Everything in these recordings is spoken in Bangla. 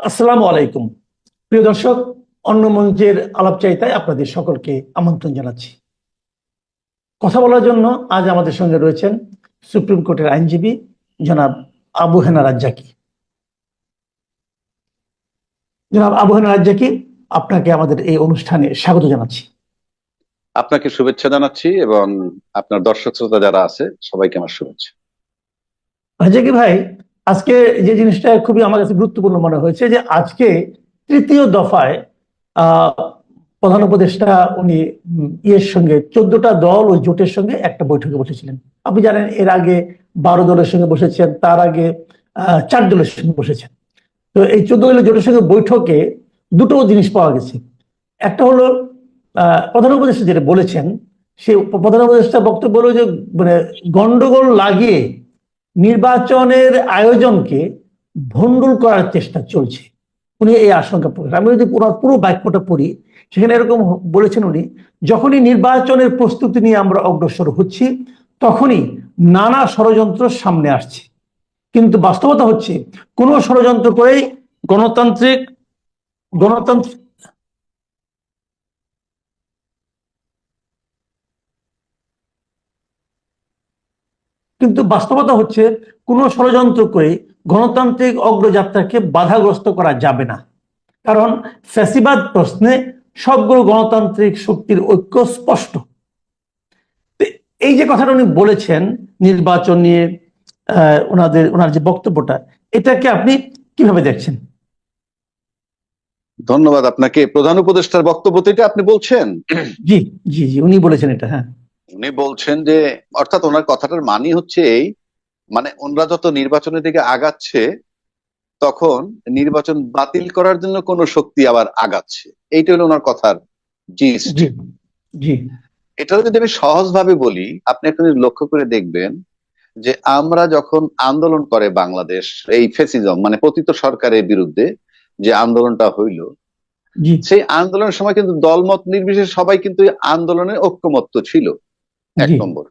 আসসালামু আলাইকুম। প্রিয় দর্শক, অন্য মঞ্চের আলাপচারিতায় আপনাদের সকলকে আমন্ত্রণ জানাচ্ছি। কথা বলার জন্য আজ আমাদের সঙ্গে রয়েছেন সুপ্রিম কোর্টের আইনজীবী জনাব আবু হেনা রাজ্জাকী। জনাব আবু হেনা রাজ্জাকী, আপনাকে আমাদের এই অনুষ্ঠানে স্বাগত জানাচ্ছি। আপনাকে শুভেচ্ছা জানাচ্ছি এবং আপনার দর্শক শ্রোতা যারা আছে সবাইকে আমার শুভেচ্ছা। রাজ্জাকী ভাই, আজকে যে জিনিসটা খুবই আমার কাছে গুরুত্বপূর্ণ মনে হয়েছে যে আজকে তৃতীয় দফায় আহ প্রধান উপদেষ্টা উনি ইয়ের সঙ্গে 14টা দল ও জোটের সঙ্গে একটা বৈঠকে বসেছিলেন। আপনি জানেন এর আগে 12 দলের সঙ্গে বসেছেন, তার আগে 4 দলের সঙ্গে বসেছেন। তো এই 14 দলের জোটের সঙ্গে বৈঠকে দুটো জিনিস পাওয়া গেছে। একটা হলো প্রধান উপদেষ্টা যেটা বলেছেন, সে প্রধান উপদেষ্টা বক্তব্য হলো যে মানে গন্ডগোল লাগিয়ে নির্বাচনের আয়োজনকে ভণ্ডুল করার চেষ্টা চলছে। উনি এই আশঙ্কা প্রকাশ, আমি যদি পুরো বাক্যটা পড়ি, সেখানে এরকম বলেছেন উনি, যখনই নির্বাচনের প্রস্তুতি নিয়ে আমরা অগ্রসর হচ্ছি তখনই নানা ষড়যন্ত্র সামনে আসছে, কিন্তু বাস্তবতা হচ্ছে কোনো ষড়যন্ত্র করেই গণতান্ত্রিক গণতান্ত্রিক কিন্তু বাস্তবতা হচ্ছে কোনো ষড়যন্ত্র করে গণতান্ত্রিক অগ্রযাত্রাকে বাধাগ্রস্ত করা যাবে না। কারণ ফ্যাসিবাদ প্রশ্নে সবগুলো গণতান্ত্রিক শক্তির ঐক্য স্পষ্ট। এই যে কথাটা উনি বলেছেন নির্বাচন নিয়ে, ওনার যে বক্তব্যটা, এটাকে আপনি কিভাবে দেখছেন? ধন্যবাদ আপনাকে। প্রধান উপদেষ্টার বক্তব্য থেকে আপনি বলছেন? জি জি জি, উনি বলেছেন এটা। হ্যাঁ, উনি বলছেন যে, অর্থাৎ ওনার কথাটার মানি হচ্ছে এই, মানে ওনারা যত নির্বাচনের দিকে আগাচ্ছে তখন নির্বাচন বাতিল করার জন্য কোন শক্তি আবার আগাচ্ছে। এইটা হলো ওনার কথার জিস্ট। জি জি এটা যদি আমি সহজ ভাবে বলি, আপনি এখন লক্ষ্য করে দেখবেন যে আমরা যখন আন্দোলন করে বাংলাদেশ এই ফেসিজম মানে পতিত সরকারের বিরুদ্ধে যে আন্দোলনটা হইল, জি সেই আন্দোলনের সময় কিন্তু দলমত নির্বিশেষে সবাই কিন্তু এই আন্দোলনে ঐক্যমত্য ছিল। এক জি নম্বর।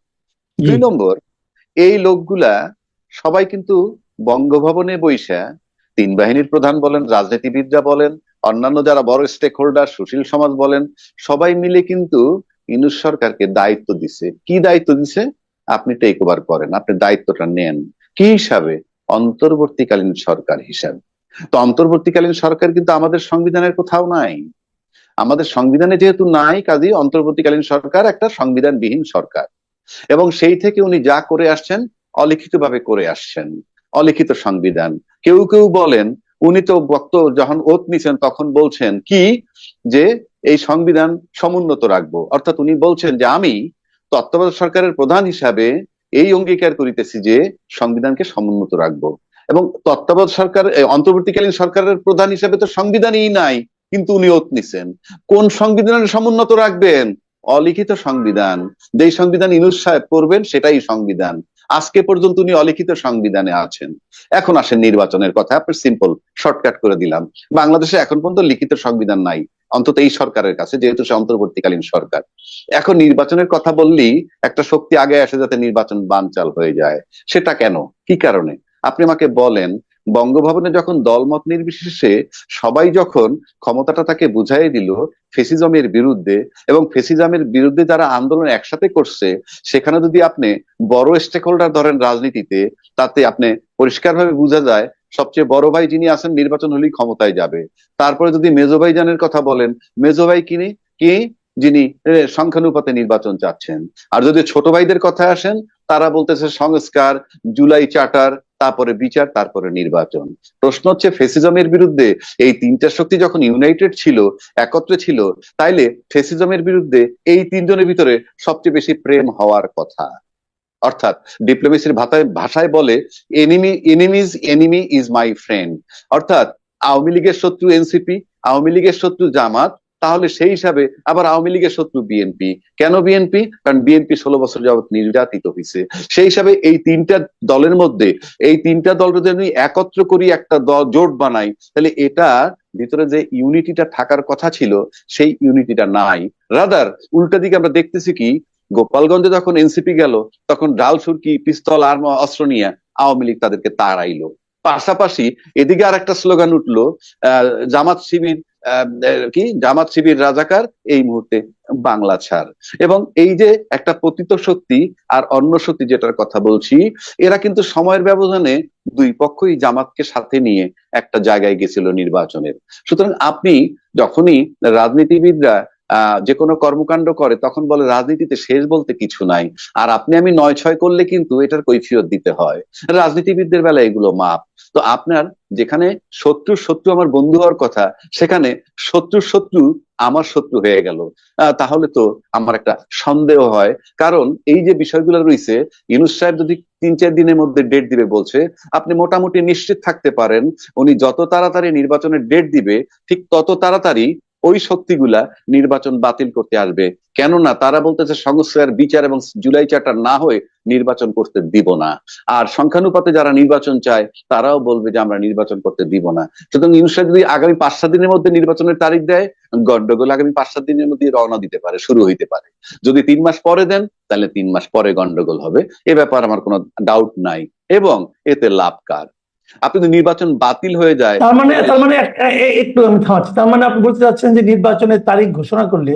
জি দুই নম্বর, এই লোকগুলা সবাই কিন্তু বঙ্গভবনে বৈশা তিন বাহিনীর প্রধান বলেন, রাজনীতিবিদরা বলেন, অন্যান্য যারা বড় স্টেক হোল্ডার সুশীল সমাজ বলেন, সবাই মিলে কিন্তু ইউনূস সরকারকে দায়িত্ব দিছে। কি দায়িত্ব দিছে? আপনি টেক ওভার করেন, আপনি দায়িত্বটা নেন। কি হিসাবে? অন্তর্বর্তীকালীন সরকার হিসাবে। তো অন্তর্বর্তীকালীন সরকার কিন্তু আমাদের সংবিধানের কোথাও নাই। আমাদের সংবিধানে যেহেতু নাই, কাজেই অন্তর্বর্তীকালীন সরকার একটা সংবিধানবিহীন সরকার। এবং সেই থেকে উনি যা করে আসছেন অলিখিত ভাবে করে আসছেন, অলিখিত সংবিধান। কেউ কেউ বলেন, উনি তো যখন ওত নিছেন তখন বলছেন কি, যে এই সংবিধান সমুন্নত রাখবো। অর্থাৎ উনি বলছেন যে আমি তত্ত্বাবধায়ক সরকারের প্রধান হিসাবে এই অঙ্গীকার করিতেছি যে সংবিধানকে সমুন্নত রাখবো। এবং তত্ত্বাবধায়ক সরকার অন্তর্বর্তীকালীন সরকারের প্রধান হিসাবে তো সংবিধানই নাই, কিন্তু উনি ওত নিছেন। কোন সংবিধানের সমুন্নত রাখবেন? অলিখিত সংবিধান। যেই সংবিধান ইউনূস সাহেব করবেন সেটাই সংবিধান। আজকে পর্যন্ত উনি অলিখিত সংবিধানে আছেন। এখন আসেন নির্বাচনের কথা, আপনার সিম্পল শর্টকাট করে দিলাম। বাংলাদেশে এখন পর্যন্ত লিখিত সংবিধান নাই, অন্তত এই সরকারের কাছে, যেহেতু সে অন্তর্বর্তীকালীন সরকার। এখন নির্বাচনের কথা বললেই একটা শক্তি আগে আসে যাতে নির্বাচন বানচাল হয়ে যায়। সেটা কেন? কি কারণে? আপনি আমাকে বলেন। বঙ্গভবনে যখন দলমত নির্বিশেষে সবাই যখন ক্ষমতাটা তাকে বুঝাই দিল ফেসিজমের বিরুদ্ধে, এবং ফেসিজমের বিরুদ্ধে যারা আন্দোলন একসাথে করছে, সেখানে যদি আপনি বড় স্টেক হোল্ডার ধরেন রাজনীতিতে, তাতে আপনি পরিষ্কারভাবে বোঝা যায় সবচেয়ে বড় ভাই যিনি আছেন নির্বাচন হলেই ক্ষমতায় যাবে। তারপরে যদি মেজো ভাইজানের কথা বলেন, মেজো ভাই কি যিনি সংখ্যানুপাতে নির্বাচন চাচ্ছেন। আর যদি ছোট ভাইদের কথা আসেন, তারা বলতেছে সংস্কার, জুলাই চার্টার, তারপরে বিচার, তারপরে নির্বাচন। প্রশ্ন হচ্ছে ফেসিজমের বিরুদ্ধে এই তিনটা শক্তি যখন ইউনাইটেড ছিল, একত্রে ছিল, তাইলে ফেসিজমের বিরুদ্ধে এই তিনজনের ভিতরে সবচেয়ে বেশি প্রেম হওয়ার কথা। অর্থাৎ ডিপ্লোমেসির ভাষায় বলে, enemies enemy is my friend. অর্থাৎ আওয়ামী লীগের শত্রু এনসিপি, আওয়ামী লীগের শত্রু জামাত, তাহলে সেই হিসাবে আবার আওয়ামী লীগের শত্রু বিএনপি। কেন বিএনপি? কারণ বিএনপি 16 বছর যাবৎ নির্যাতিত হয়েছে। সেই হিসাবে এই তিনটা দলের মধ্যে, এই তিনটা দল যদি একত্র করি একটা দল জোট বানাই, তাহলে এটা ভিতরে যে ইউনিটিটা থাকার কথা ছিল সেই ইউনিটিটা নাই। রাদার উল্টা দিকে আমরা দেখতেছি কি, গোপালগঞ্জে যখন এনসিপি গেল তখন ডাল সুরকি পিস্তল আর অস্ত্র নিয়ে আওয়ামী লীগ তাদেরকে তাড়াইলো। পাশাপাশি এদিকে আর একটা স্লোগান উঠলো, জামাত শিবির, জামাত শিবির রাজাকার, এই মুহূর্তে বাংলা ছাড়। এবং এই যে একটা পতিত শক্তি আর অন্য শক্তি যেটার কথা বলছি, এরা কিন্তু সময়ের ব্যবধানে দুই পক্ষই জামাতকে সাথে নিয়ে একটা জায়গায় গেছিল নির্বাচনের। সুতরাং আপনি যখনই রাজনীতিবিদরা যে কোনো কর্মকাণ্ড করে তখন বলে রাজনীতিতে শেষ বলতে কিছু নাই, আর আপনি আমি 9-6 করলে কিন্তু এটার কৈফিয়ত দিতে হয়। রাজনীতিবিদদের বেলায় এগুলো মাপ। তো আপনার যেখানে শত্রুর শত্রু আমার বন্ধু হওয়ার কথা, সেখানে শত্রুর শত্রু আমার শত্রু হয়ে গেল। তাহলে তো আমার একটা সন্দেহ হয়। কারণ এই যে বিষয়গুলো রয়েছে, ইউনূস সাহেব যদি 3-4 দিনের মধ্যে ডেট দিবে বলছে, আপনি মোটামুটি নিশ্চিত থাকতে পারেন উনি যত তাড়াতাড়ি নির্বাচনের ডেট দিবে ঠিক তত তাড়াতাড়ি ওই শক্তিগুলা নির্বাচন বাতিল করতে আসবে। কেননা তারা বলতেছে সংস্কার, বিচার এবং জুলাই চার্টার না হয়ে নির্বাচন করতে দিব না। আর সংখ্যানুপাতে যারা নির্বাচন চায় তারাও বলবে যে আমরা নির্বাচন করতে দিব না। সুতরাং ইউনূস সাহেব যদি আগামী 5-7 দিনের মধ্যে নির্বাচনের তারিখ দেয়, গন্ডগোল আগামী 5-7 দিনের মধ্যে রওনা দিতে পারে, শুরু হইতে পারে। যদি 3 মাস পরে দেন, তাহলে 3 মাস পরে গন্ডগোল হবে, এ ব্যাপারে আমার কোনো ডাউট নাই। এবং এতে লাভ কার? আপনি যদি নির্বাচন বাতিল হয়ে যায়, তার মানে একটু আমি থামাচ্ছি। তার মানে আপনি বলতে চাচ্ছেন যে নির্বাচনের তারিখ ঘোষণা করলে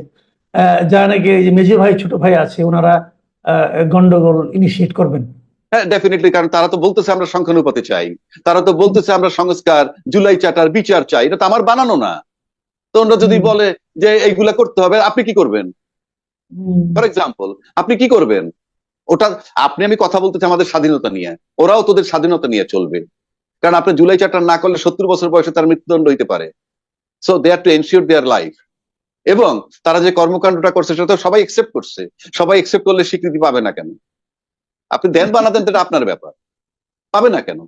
যারা নাকি এই যে মেজো ভাই ছোট ভাই আছে ওনারা গন্ডগোল ইনিশিয়েট করবেন। হ্যাঁ, ডেফিনেটলি। কারণ তারা তো বলতেছে আমরা সংখ্যানুপাতে চাই, তারা তো বলতেছে আমরা সংস্কার, জুলাই চার্টার, বিচার চাই। এটা তো আমার বানানো না। তো ওরা যদি বলে যে এইগুলা করতে হবে, আপনি কি করবেন? ফর এক্সাম্পল, আপনি কি করবেন? ওটা আপনি আমি কথা বলতেছি আমাদের স্বাধীনতা নিয়ে, ওরাও তোদের স্বাধীনতা নিয়ে চলবে। কারণ আপনি জুলাই চার্টার না করলে 70 বছর বয়সে তার মৃত্যুদণ্ড হইতে পারে। So they are to ensure their life. এবং তারা যে কর্মকাণ্ডটা করছে সেটা তো সবাই একসেপ্ট করছে। সবাই একসেপ্ট করলে স্বীকৃতি পাবে না কেন? আপনি দেন বা না দেন এটা আপনার ব্যাপার, পাবে না কেন?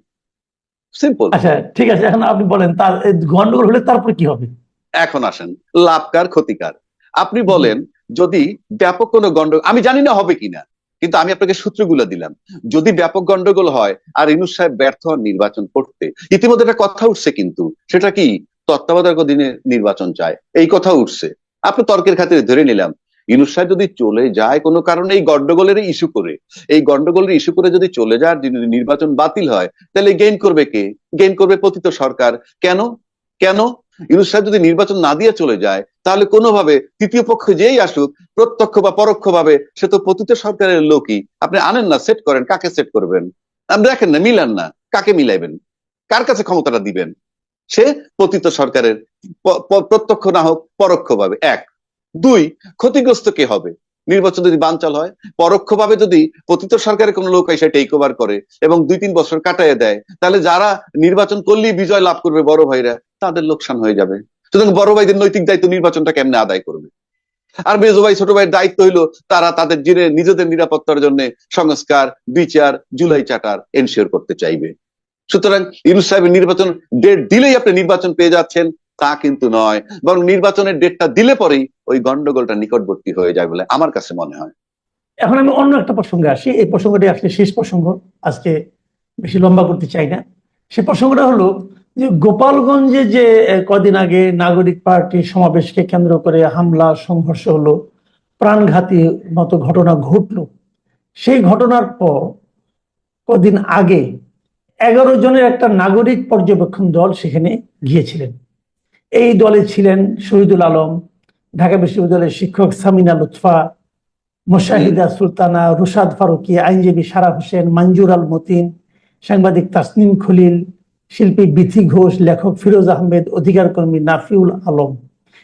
সিম্পল। আচ্ছা ঠিক আছে, এখন আপনি বলেন তার গন্ডগোল হলে তারপর কি হবে? এখন আসেন লাভকার ক্ষতিকার। আপনি বলেন যদি ব্যাপক কোনো গন্ডগোল, আমি জানি না হবে কিনা, কিন্তু আমি আপনাকে সূত্রগুলো দিলাম। যদি ব্যাপক গন্ডগোল হয় আর ইউনূস সাহেব ব্যর্থ হন নির্বাচন করতে, ইতিমধ্যে একটা কথা উঠছে কিন্তু, সেটা কি? তত্ত্বাবধায়ক দিনে নির্বাচন চায়, এই কথা উঠছে। আপনি তর্কের খাতিরে ধরে নিলাম ইউনূস সাহেব যদি চলে যায় কোনো কারণে এই গন্ডগোলের ইস্যু করে, এই গন্ডগোলের ইস্যু করে যদি চলে যায়, যদি নির্বাচন বাতিল হয়, তাহলে গেইন করবে কে? গেইন করবে পতিত সরকার। কেন? কেন? ইউনূস সাহেব যদি নির্বাচন না দিয়ে চলে যায়, তাহলে কোনোভাবে তৃতীয় পক্ষ যেই আসুক, প্রত্যক্ষ বা পরোক্ষ ভাবে, সে তো পতিত সরকারের লোকই। আপনি আনেন না, সেট করেন, কাকে সেট করবেন? আপনি দেখেন না, মিলান না, কাকে মিলাইবেন? কার কাছে ক্ষমতাটা দিবেন? সে পতিত সরকারের, প্রত্যক্ষ না হোক পরোক্ষ ভাবে। 1, 2, ক্ষতিগ্রস্ত কে হবে নির্বাচন যদি বানচাল হয়? পরোক্ষভাবে যদি পতিত সরকারের কোন লোক এসে টেক ওভার করে এবং 2-3 বছর কাটাইয়া দেয়, তাহলে যারা নির্বাচন করলেই বিজয় লাভ করবে, বড় ভাইরা, তাদের লোকসান হয়ে যাবে। সুতরাং বড় ভাইদের নৈতিক দায়িত্ব নির্বাচনটা কেমনে আদায় করবে? আর মেজো ভাই ছোট ভাইয়ের দায়িত্ব হইলো তারা তাদের নিজেদের নিরাপত্তার জন্য সংস্কার, বিচার, জুলাই চার্টার এনশিওর করতে চাইবে। সুতরাং ইউনূস সাহেবের নির্বাচন ডেট দিলেই আপনি নির্বাচন পেয়ে যাচ্ছেন, তা কিন্তু নয়। বরং নির্বাচনের ডেটটা দিলে পরেই ওই গন্ডগোলটা নিকটবর্তী হয়ে যায় বলে আমার কাছে মনে হয়। এখন আমি অন্য একটা প্রসঙ্গে আসি। এই প্রসঙ্গটি আসলে শেষ প্রসঙ্গ, আজকে বেশি লম্বা করতে চাই না। সে প্রসঙ্গটা হলো যে গোপালগঞ্জে যে কদিন আগে নাগরিক পার্টি সমাবেশকে কেন্দ্র করে হামলা সংঘর্ষ হলো, প্রাণঘাতী মতো ঘটনা ঘটলো, সেই ঘটনার পর কদিন আগে 11 জনের একটা নাগরিক পর্যবেক্ষণ দল সেখানে গিয়েছিলেন। এই দলে ছিলেন শহীদুল আলম, ঢাকা বিশ্ববিদ্যালয়ের শিক্ষক সামিনা লুৎফা, মোশাহিদা সুলতানা, রুশাদ ফারুকী, আইনজীবী সারা হোসেন, মঞ্জুর আল মতিন, সাংবাদিক তাসনিম খলিল, শিল্পী বিথি ঘোষ, লেখক ফিরোজ আহমেদ, অধিকার কর্মী নাফিউল আলম।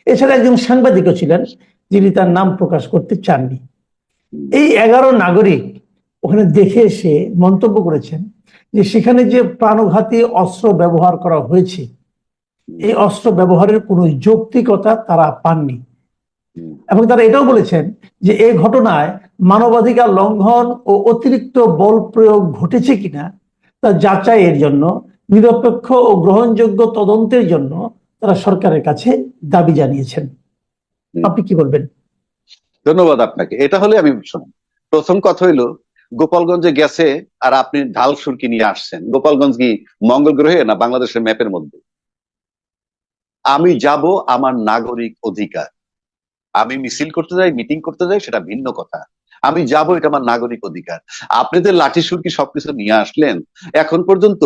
এছাড়া একজন সাংবাদিকও ছিলেন যিনি তার নাম প্রকাশ করতে চাননি। এই 11 নাগরিক ওখানে দেখে এসে মন্তব্য করেছেন যে সেখানে যে প্রাণঘাতী অস্ত্র ব্যবহার করা হয়েছে, এই অস্ত্র ব্যবহারের কোনো যৌক্তিকতা তারা পাননি। এবং তারা এটাও বলেছেন যে এই ঘটনায় মানবাধিকার লঙ্ঘন ও অতিরিক্ত বল প্রয়োগ ঘটেছে কিনা তা যাচাইয়ের জন্য নিরপেক্ষ ও গ্রহণযোগ্য তদন্তের জন্য তারা সরকারের কাছে দাবি জানিয়েছেন। আপনি কি বলবেন? ধন্যবাদ আপনাকে। এটা হলে আমি শুনুন, প্রথম কথা হইলো গোপালগঞ্জে গেছে আর আপনি ঢাল সুরকি নিয়ে আসছেন। গোপালগঞ্জ কি মঙ্গল গ্রহে না বাংলাদেশের ম্যাপের মধ্যে? আমি যাব, আমার নাগরিক অধিকার। আমি মিছিল করতে যাই, মিটিং করতে যাই, সেটা ভিন্ন কথা। আমি যাব, এটা আমার নাগরিক অধিকার। আপনি যে লাঠি সুরকি সবকিছু নিয়ে আসলেন, এখন পর্যন্ত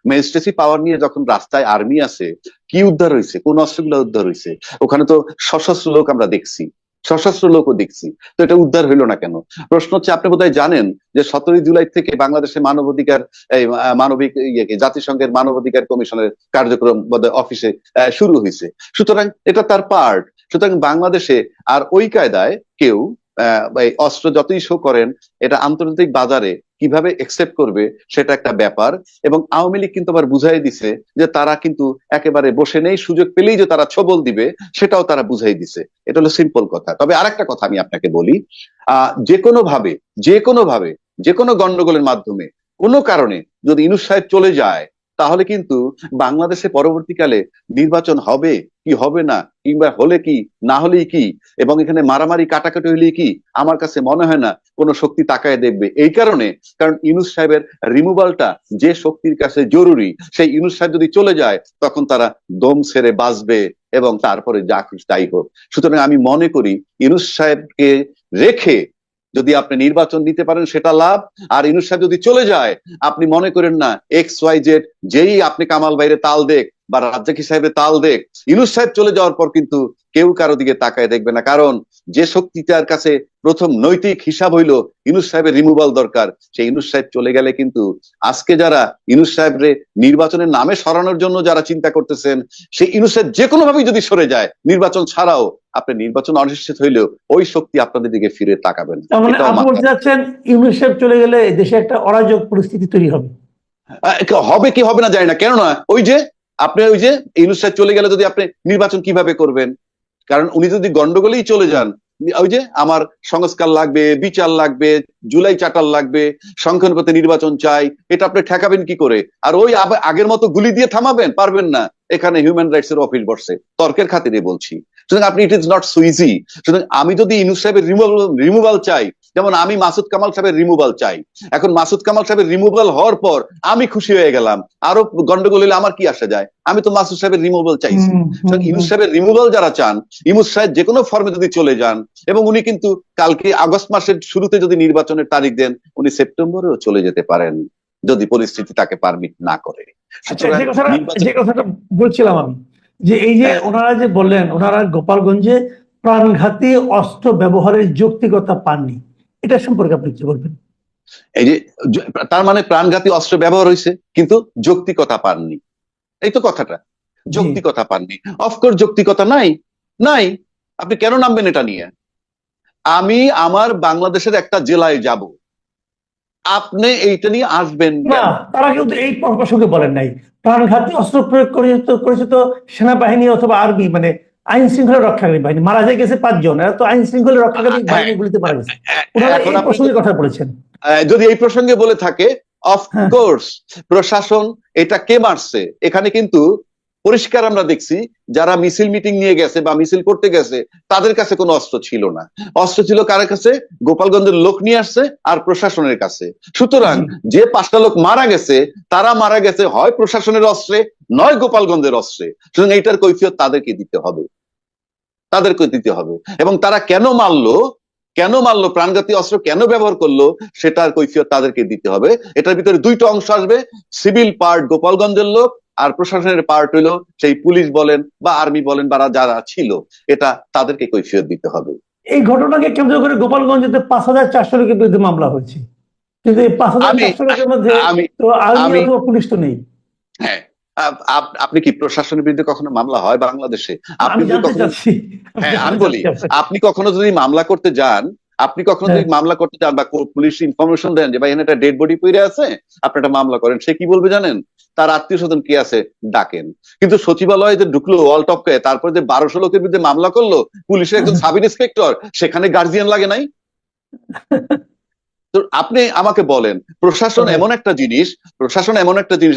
ম্যাজিস্ট্রেসি পাওয়ার নিয়ে যখন রাস্তায় আর্মি আছে, কি উদ্ধার হয়েছে, কোন অস্ত্রগুলো উদ্ধার হয়েছে? ওখানে তো সশস্ত্র লোক আমরা দেখছি, সশস্ত্র লোকও দেখছি, তো এটা উদ্ধার হইলো না কেন? প্রশ্ন হচ্ছে, আপনি বোধহয় জানেন যে 17 জুলাই থেকে বাংলাদেশে মানবাধিকার এই মানবিক জাতিসংঘের মানবাধিকার কমিশনের কার্যক্রম বোধহয় অফিসে শুরু হয়েছে। সুতরাং এটা তার পার্ট। সুতরাং বাংলাদেশে আর ওই কায়দায় কেউ এই অস্ত্র যতই শো করেন, এটা আন্তর্জাতিক বাজারে কিভাবে একসেপ্ট করবে সেটা একটা ব্যাপার। এবং আওয়ামী লীগ কিন্তু আবার বুঝাই দিছে যে তারা কিন্তু একেবারে বসে নেই, সুযোগ পেলেই যে তারা ছবল দিবে সেটাও তারা বুঝাই দিছে। এটা হলো সিম্পল কথা। তবে আরেকটা কথা আমি আপনাকে বলি, যে কোনো ভাবে, যে কোনো গন্ডগোলের মাধ্যমে কোনো কারণে যদি ইউনূস সাহেব চলে যায়, তাহলে কিন্তু বাংলাদেশে পরবর্তীকালে নির্বাচন হবে কি হবে না, কিংবা হলে কি না হলেই কি, এবং এখানে মারামারি কাটাকাটি হলেই কি, আমার কাছে মনে হয় না কোনো শক্তি তাকায় দেখবে। এই কারণে, কারণ ইউনূস সাহেবের রিমুভালটা যে শক্তির কাছে জরুরি, সেই ইউনূস সাহেব যদি চলে যায় তখন তারা দম ছেড়ে বাঁচবে, এবং তারপরে যা খুশি তাই হোক। সুতরাং আমি মনে করি ইউনূস সাহেবকে রেখে যদি আপনি নির্বাচন নিতে পারেন সেটা লাভ। আর ইউনূস সাহেব যদি চলে যায়, আপনি মনে করেন না XYZ যেই আপনি কামাল বাইরে তাল দেখ বা রাজ্জাকি সাহেবের তাল দেখ, ইউনূস সাহেব চলে যাওয়ার পর কিন্তু কেউ কারো দিকে তাকায় দেখবে না। কারণ যে শক্তিটার কাছে প্রথম নৈতিক হিসাব হইলো ইউনূস সাহেবের রিমুভাল দরকার, সেই ইউনূস সাহেব চলে গেলে কিন্তু আজকে যারা ইউনূস সাহেবরে নির্বাচনের নামে সরানোর জন্য যারা চিন্তা করতেছেন, সেই ইউনূস সাহেব যে কোনো ভাবেই যদি সরে যায়, নির্বাচন ছাড়াও আপনি নির্বাচন অনিশ্চিত হইলেও ওই শক্তি আপনাদের দিকে ফিরে তাকাবেন। তার মানে আপনি বলতে চাচ্ছেন ইউনূস সাহেব চলে গেলে দেশে একটা অরাজক পরিস্থিতি তৈরি হবে? হবে কি হবে না জানি না, কেননা ওই যে আপনি ওই যে ইউনূস সাহেব চলে গেলে যদি আপনি নির্বাচন কিভাবে করবেন? কারণ উনি যদি গন্ডগোলেই চলে যান, ওই যে আমার সংস্কার লাগবে, বিচার লাগবে, জুলাই চাটাল লাগবে, সংখ্যানুপাতে নির্বাচন চাই, এটা আপনি ঠেকাবেন কি করে? আর ওই আগের মতো গুলি দিয়ে থামাবেন? পারবেন না। এখানে হিউম্যান রাইটস এর অফিস বসছে, তর্কের খাতিরে বলছি। সুতরাং আপনি, it is not so easy. সুতরাং আমি যদি ইউনূস সাহেবের রিমুভাল চাই, যেমন আমি মাসুদ কামাল সাহেবের রিমুভাল চাই, এখন মাসুদ কামাল সাহেবের রিমুভাল হওয়ার পর আমি খুশি হয়ে গেলাম, আরো গন্ডগোল হলে আমার কি আসা যায়? আমি তো মাসুদ সাহেবের রিমুভাল চাইছি। ইউনূস সাহেবের রিমুভাল যারা চান, ইউনূস সাহেব যে কোনো ফর্মে যদি চলে যান, এবং উনি কিন্তু কালকে আগস্ট মাসের শুরুতে যদি নির্বাচনের তারিখ দেন, উনি সেপ্টেম্বরেও চলে যেতে পারেন যদি পরিস্থিতি তাকে পারমিট না করে। যে কথাটা বলছিলাম আমি, যে এই যে ওনারা যে বললেন ওনারা গোপালগঞ্জে প্রাণঘাতী অস্ত্র ব্যবহারের যৌক্তিকতা পাননি, এটা সম্পর্কে আপনি কি বলবেন? এই যে তার মানে প্রাণঘাতী অস্ত্র ব্যবহার হয়েছে কিন্তু যৌক্তিকতা পাননি, এই তো কথাটা। যৌক্তিকতা পাননি, অফকোর্স যৌক্তিকতা নাই। নাই, আপনি কেন নামবেন এটা নিয়ে? আমি আমার বাংলাদেশের একটা জেলায় যাব, আপনি এইটা নিয়ে আসবেন না, তারা কিন্তু এই প্রসঙ্গে বলেন নাই। প্রাণঘাতী অস্ত্র প্রয়োগ করেছে তো সেনাবাহিনী অথবা আর্মি, মানে আইন শৃঙ্খলা রক্ষাকারী বাহিনী। মারা গেছে 5 জন, এরা তো আইন শৃঙ্খলা রক্ষাকারী বাহিনীগুলিতে মারা গেছে। ওনারা এই প্রসঙ্গে কথা বলেছেন। যদি এই প্রসঙ্গে বলে থাকে, অফকোর্স প্রশাসন, এটা কে মারছে এখানে কিন্তু পরিষ্কার আমরা দেখছি, যারা মিছিল মিটিং নিয়ে গেছে বা মিছিল করতে গেছে তাদের কাছে কোনো অস্ত্র ছিল না। অস্ত্র ছিল কার কাছে? গোপালগঞ্জের লোক নিয়ে আসছে আর প্রশাসনের কাছে। সুতরাং যে 5টা লোক মারা গেছে, তারা মারা গেছে হয় প্রশাসনের অস্ত্রে, নয় গোপালগঞ্জের অস্ত্রে। সুতরাং এইটার কৈফিয়ত তাদেরকে দিতে হবে, তাদেরকে দিতে হবে। এবং তারা কেন মারলো, প্রাণঘাতী অস্ত্র কেন ব্যবহার করলো, সেটার কৈফিয়ত তাদেরকে দিতে হবে। এটার ভিতরে 2টা অংশ আসবে, সিভিল পার্ট গোপালগঞ্জের লোক, আর প্রশাসনের পার্ট হইলো সেই পুলিশ বলেন বা আর্মি বলেন বা যারা ছিল, এটা তাদেরকে কৈফিয়ত দিতে হবে। এই ঘটনাকে কেন্দ্র করে গোপালগঞ্জে 5400 লোকের বিরুদ্ধে মামলা হয়েছে, কিন্তু এই 5400 লোকের মধ্যে তো আর্মি অথবা পুলিশ তো নেই। হ্যাঁ, আপনি কি প্রশাসনের বিরুদ্ধে কখনো মামলা হয় বাংলাদেশে? আপনি আমি বলি, আপনি কখনো যদি মামলা করতে যান, বা পুলিশ ইনফরমেশন দেন যে ভাই এখানে একটা ডেড বডি পড়ে আছে, আপনি একটা মামলা করেন, সে কি বলবে জানেন? তার আত্মীয় স্বজন কে আছে ডাকেন। কিন্তু সচিবালয়ে যে ঢুকলো ওয়াল টপকে, তারপরে যে 1200 লোকের বিরুদ্ধে মামলা করলো, পুলিশের একজন সাব ইন্সপেক্টর, সেখানে গার্জিয়ান লাগে নাই? তো আপনি আমাকে বলেন, প্রশাসন এমন একটা জিনিস,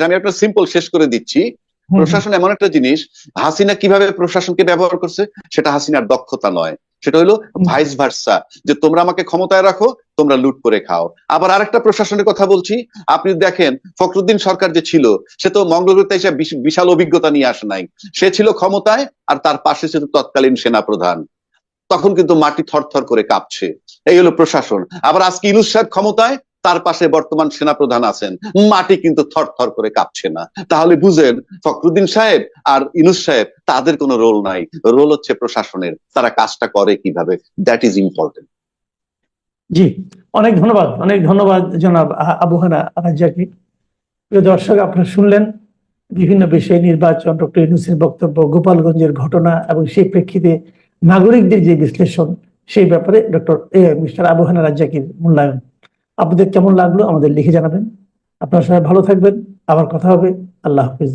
আমি একটা সিম্পল শেষ করে দিচ্ছি। প্রশাসন এমন একটা জিনিস, হাসিনা কিভাবে প্রশাসনকে ব্যবহার করছে সেটা হাসিনার দক্ষতা নয়, সেটা হলো ভাইস ভার্সা, যে তোমরা আমাকে ক্ষমতায় রাখো, তোমরা লুট করে খাও। আবার আরেকটা প্রশাসনের কথা বলছি, আপনি দেখেন ফখরুদ্দিন সরকার যে ছিল, সে তো মঙ্গলগ্রহে এসে বিশাল অভিজ্ঞতা নিয়ে আসে নাই। সে ছিল ক্ষমতায়, আর তার পাশে ছিল তৎকালীন সেনাপ্রধান, তখন কিন্তু মাটি থরথর করে কাঁপছে। এই হলো প্রশাসন। আবার আজকে ইউনূস সাহেব ক্ষমতায়, তার পাশে বর্তমান সেনাপ্রধান আছেন, মাটি কিন্তু থরথর করে কাঁপছে না। তাহলে বুঝেন ফখরুদ্দিন সাহেব আর ইউনূস সাহেব তাদের কোনো রোল নাই, রোল হচ্ছে প্রশাসনের। তারা কাজটা করে কিভাবে, দ্যাট ইজ ইম্পর্টেন্ট। জি, অনেক ধন্যবাদ জনাব আবু হানা রাজ্জাকী। প্রিয় দর্শক, আপনারা শুনলেন বিভিন্ন বিষয়ে নির্বাচন, ডক্টর ইউনূসের বক্তব্য, গোপালগঞ্জের ঘটনা এবং সেই প্রেক্ষিতে নাগরিকদের যে বিশ্লেষণ, সেই ব্যাপারে মিস্টার আবু হানা রাজ্জাকীর মূল্যায়ন। আপনাদের কেমন লাগলো আমাদের লিখে জানাবেন। আপনারা সবাই ভালো থাকবেন, আবার কথা হবে। আল্লাহ হাফিজ।